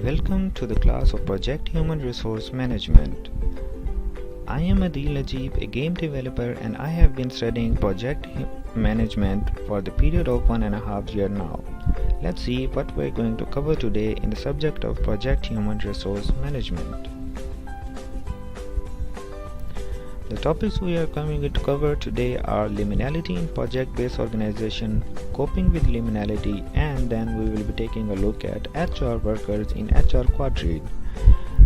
Welcome to the class of Project Human Resource Management. I am Adil Najib, a game developer, and I have been studying project management for the period of 1.5 years now. Let's see what we're going to cover today in the subject of Project Human Resource Management. The topics we are coming to cover today are liminality in project-based organization, coping with liminality, and then we will be taking a look at HR workers in Hr Quadrid.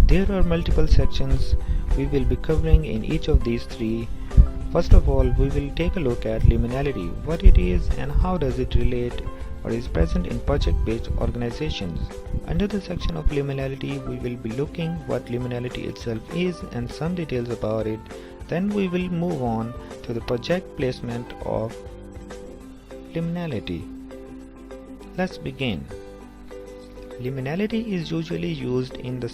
There are multiple sections we will be covering in each of these three. First of all, we will take a look at liminality, what it is and how does it relate or is present in project-based organizations. Under the section of liminality, we will be looking what liminality itself is and some details about it. Then we will move on to the project placement of liminality. Let's begin. Liminality is usually used in the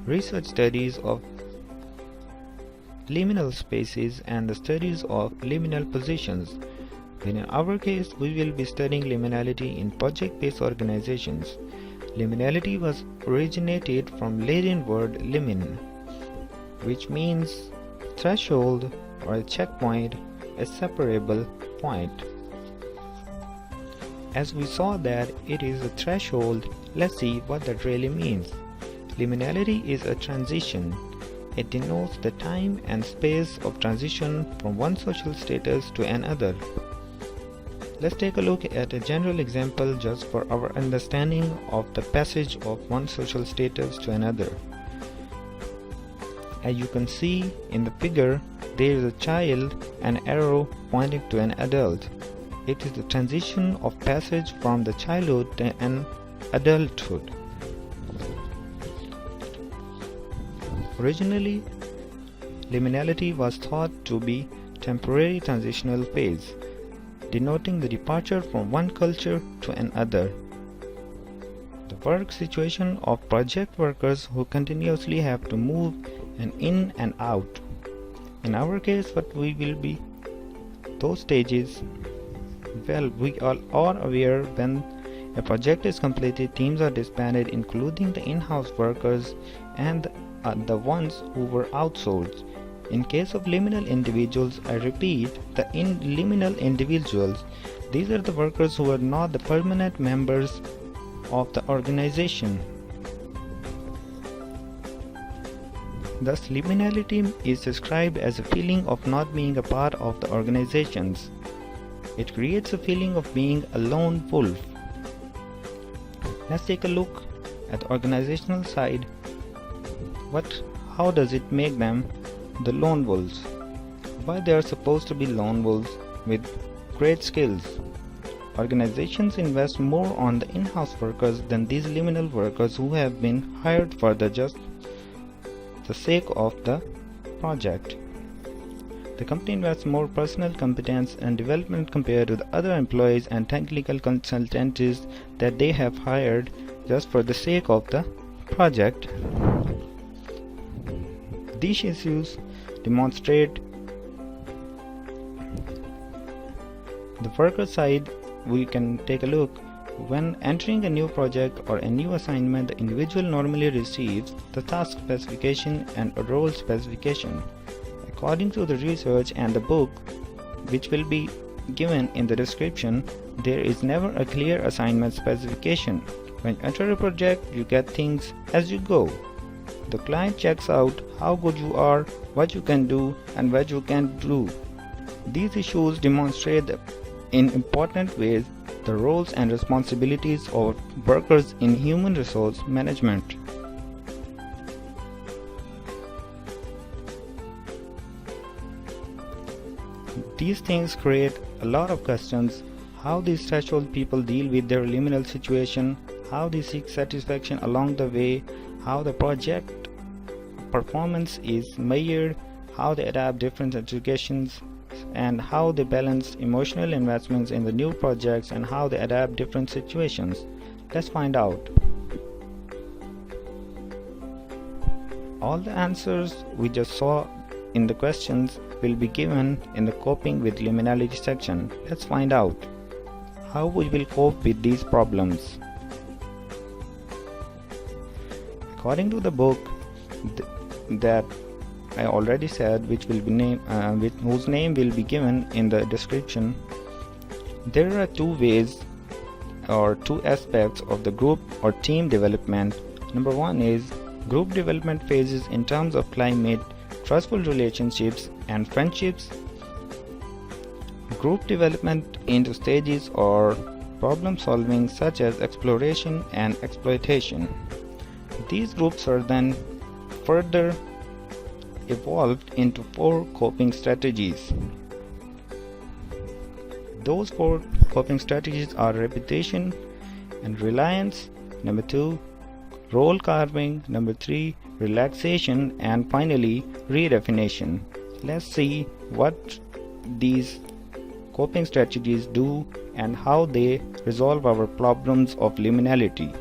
research studies of liminal spaces and the studies of liminal positions. In our case, we will be studying liminality in project-based organizations. Liminality was originated from Latin word limin, which means threshold or a checkpoint, a separable point. As we saw that it is a threshold, let's see what that really means. Liminality is a transition. It denotes the time and space of transition from one social status to another. Let's take a look at a general example just for our understanding of the passage of one social status to another. As you can see in the figure, there is a child and arrow pointing to an adult. It is the transition of passage from the childhood to an adulthood. Originally, liminality was thought to be temporary transitional phase, denoting the departure from one culture to another. The work situation of project workers who continuously have to move and in and out. In our case, what we will be those stages. Well, we are all aware when a project is completed, teams are disbanded, including the in-house workers and the ones who were outsourced. In case of liminal individuals, I repeat, liminal individuals, these are the workers who are not the permanent members of the organization. Thus, liminality is described as a feeling of not being a part of the organizations. It creates a feeling of being a lone wolf. Let's take a look at the organizational side. How does it make them the lone wolves? Why they are supposed to be lone wolves with great skills? Organizations invest more on the in-house workers than these liminal workers who have been hired for just the sake of the project. The company invests more personal competence and development compared to the other employees and technical consultants that they have hired just for the sake of the project. These issues demonstrate the worker side. We can take a look. When entering a new project or a new assignment, the individual normally receives the task specification and a role specification. According to the research and the book, which will be given in the description, there is never a clear assignment specification. When you enter a project, you get things as you go. The client checks out how good you are, what you can do, and what you can't do. These issues demonstrate in important ways the roles and responsibilities of workers in human resource management. These things create a lot of questions: how these threshold people deal with their liminal situation, how they seek satisfaction along the way, how the project performance is measured, how they adapt different situations, and how they balance emotional investments in the new projects and how they adapt different situations. Let's find out. All the answers we just saw in the questions will be given in the coping with liminality section. Let's find out how we will cope with these problems. According to the book that I already said, which will be whose name will be given in the description, there are two ways or two aspects of the group or team development. Number one is group development phases in terms of climate, trustful relationships, and friendships. Group development into stages or problem solving such as exploration and exploitation. These groups are then further evolved into 4 coping strategies. Those 4 coping strategies are repetition and reliance, number 2, role carving, number 3, relaxation, and finally redefinition. Let's see what these coping strategies do and how they resolve our problems of liminality.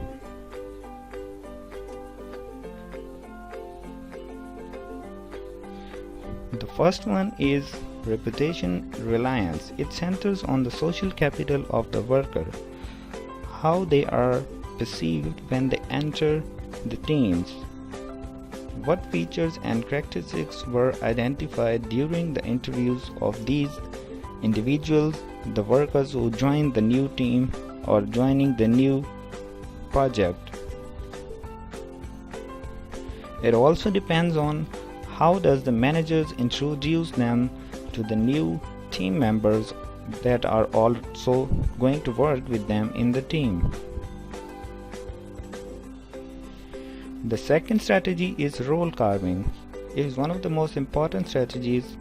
The first one is reputation reliance. It centers on the social capital of the worker, how they are perceived when they enter the teams. What features and characteristics were identified during the interviews of these individuals, the workers who joined the new team or joining the new project. It also depends on how does the managers introduce them to the new team members that are also going to work with them in the team. The second strategy is role carving. It is one of the most important strategies.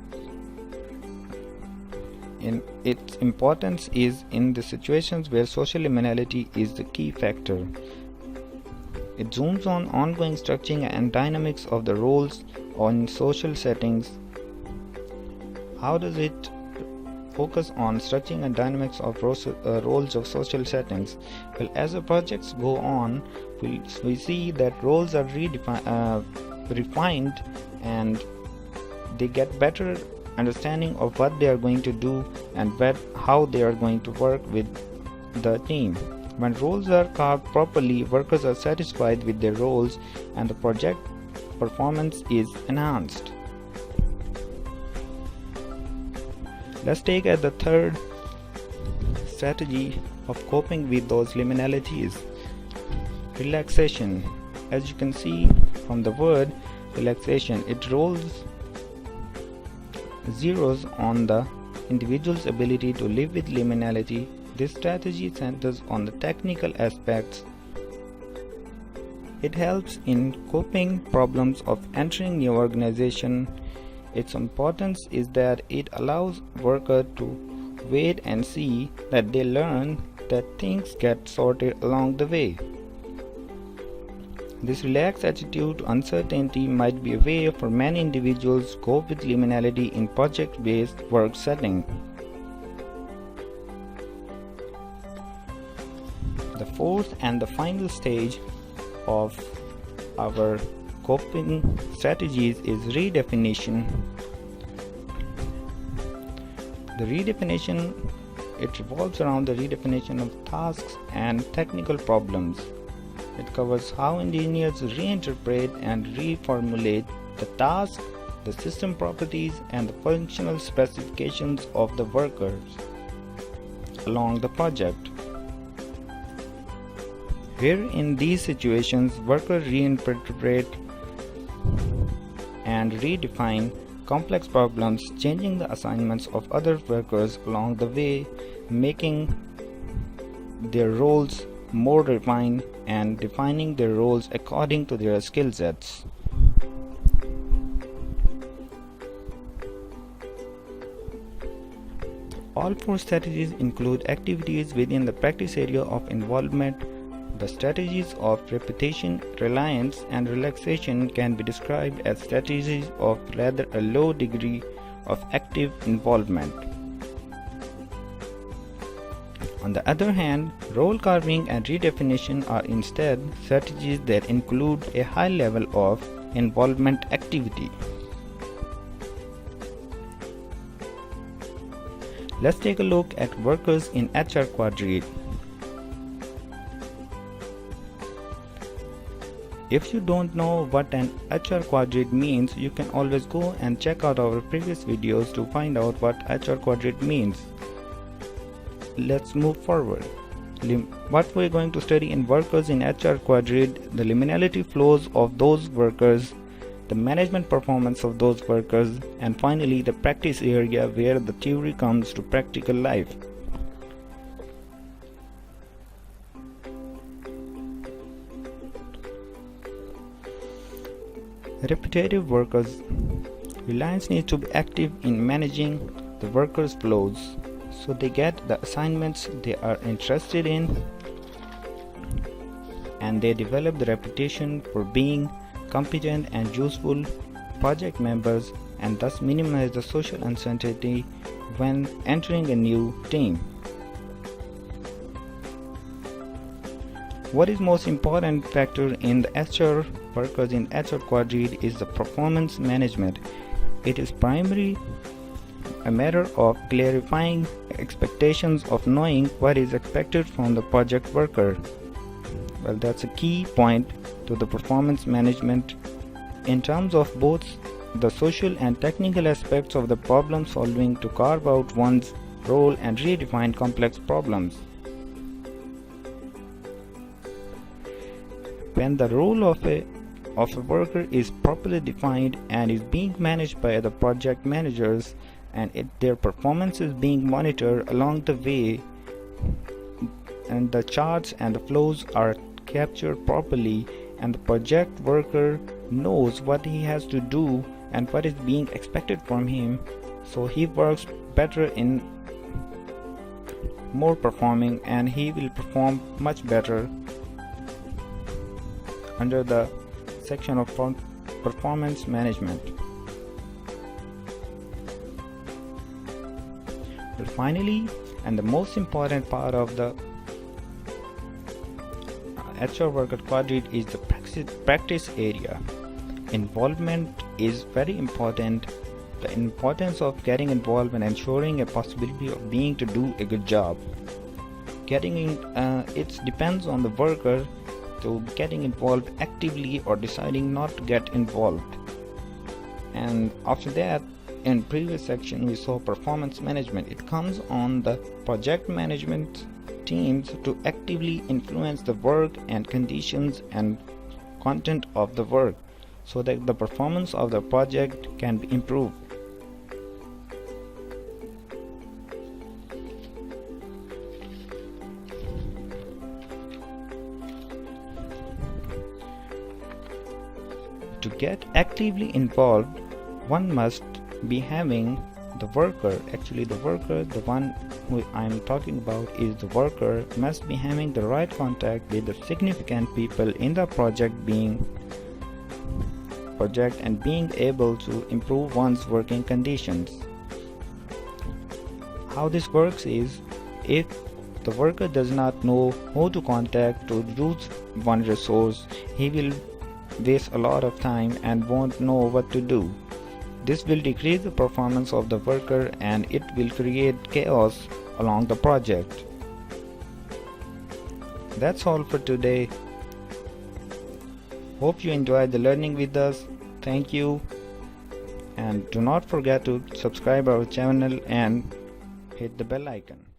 Its importance is in the situations where social liminality is the key factor. It zooms on ongoing structuring and dynamics of the roles on social settings. How does it focus on structuring and dynamics of roles of social settings? Well, as the projects go on, we see that roles are refined and they get better understanding of what they are going to do and how they are going to work with the team. When roles are carved properly, workers are satisfied with their roles and the project performance is enhanced. Let's take at the third strategy of coping with those liminalities. Relaxation. As you can see from the word relaxation, it rolls zeros on the individual's ability to live with liminality. This strategy centers on the technical aspects. It helps in coping problems of entering new organization. Its importance is that it allows workers to wait and see that they learn that things get sorted along the way. This relaxed attitude to uncertainty might be a way for many individuals to cope with liminality in project-based work setting. The fourth and the final stage of our coping strategies is redefinition. The redefinition, it revolves around the redefinition of tasks and technical problems. It covers how engineers reinterpret and reformulate the task, the system properties, and the functional specifications of the workers along the project. Where in these situations, workers reinterpret and redefine complex problems, changing the assignments of other workers along the way, making their roles more refined and defining their roles according to their skill sets. All 4 strategies include activities within the practice area of involvement. The strategies of repetition, reliance, and relaxation can be described as strategies of rather a low degree of active involvement. On the other hand, role carving and redefinition are instead strategies that include a high level of involvement activity. Let's take a look at workers in Hr Quadrid. If you don't know what an Hr Quadrid means, you can always go and check out our previous videos to find out what Hr Quadrid means. Let's move forward. What we're going to study in workers in Hr Quadrid, the liminality flows of those workers, the management performance of those workers, and finally the practice area where the theory comes to practical life. Repetitive workers. Reliance needs to be active in managing the workers' flows so they get the assignments they are interested in and they develop the reputation for being competent and useful project members and thus minimize the social uncertainty when entering a new team. What is most important factor in the HR workers in Hr Quadrid is the performance management. It is primarily a matter of clarifying expectations of knowing what is expected from the project worker. Well, that's a key point to the performance management in terms of both the social and technical aspects of the problem solving to carve out one's role and redefine complex problems. When the role of a worker is properly defined and is being managed by the project managers and their performance is being monitored along the way and the charts and the flows are captured properly and the project worker knows what he has to do and what is being expected from him, so he works better in more performing and he will perform much better under the section of performance management. But finally, and the most important part of the HR worker quadrant is the practice area. Involvement is very important. The importance of getting involved and ensuring a possibility of being to do a good job. It depends on the worker to getting involved actively or deciding not to get involved. And after that, in previous section we saw performance management. It comes on the project management teams to actively influence the work and conditions and content of the work so that the performance of the project can be improved. To get actively involved, one must be having the worker, the one who I am talking about is the worker, must be having the right contact with the significant people in the project and being able to improve one's working conditions. How this works is, if the worker does not know who to contact to use one resource, he will waste a lot of time and won't know what to do. This will decrease the performance of the worker and it will create chaos along the project. That's all for today. Hope you enjoyed the learning with us. Thank you, and do not forget to subscribe our channel and hit the bell icon.